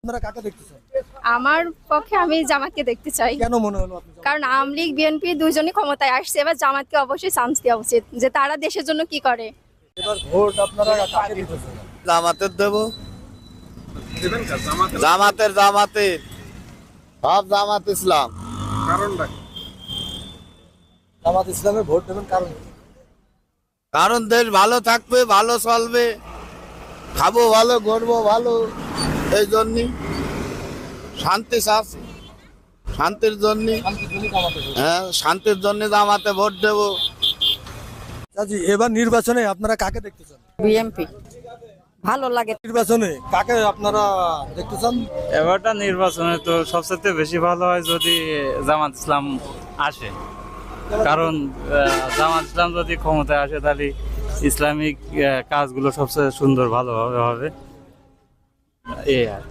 আপনারা কাকে দেখতেছেন? আমার পক্ষে আমি জামাতকে দেখতে চাই। কেন মনে হলো আপনি কারণ আওয়ামী লীগ বিএনপি দুইজনই ক্ষমতায় আসছে, এবার জামাতকে অবশ্যই চান্স দেওয়া উচিত যে তারা দেশের জন্য কি করে। এবার ভোট আপনারা কাকে দিতেছেন? জামাতের দেব। জামাতের সব জামাত ইসলাম। জামাত ইসলামে ভোট দেবেন কারণ কি? কারণ দেশ ভালো থাকবে, ভালো চলবে, খাবো ভালো, গড়বো ভালো, এই জন্যই শান্তি চাচ্ছি, শান্তির জন্য। শান্তির জন্য জামাতে ভোট। হ্যাঁ, শান্তির জন্য জামাতে ভোট দেবো। চাচি, এবার নির্বাচনে আপনারা কাকে দেখতেছেন? বিএমপি ভালো লাগে। নির্বাচনে কাকে আপনারা দেখতেছেন? এবারটা নির্বাচনে তো সবচেয়ে বেশি ভালো হয় যদি জামাত ইসলাম আসে, কারণ জামাত ইসলাম যদি ক্ষমতায় আসে তাহলে ইসলামিক কাজগুলো সবচেয়ে সুন্দর ভালোভাবে হবে, এই আর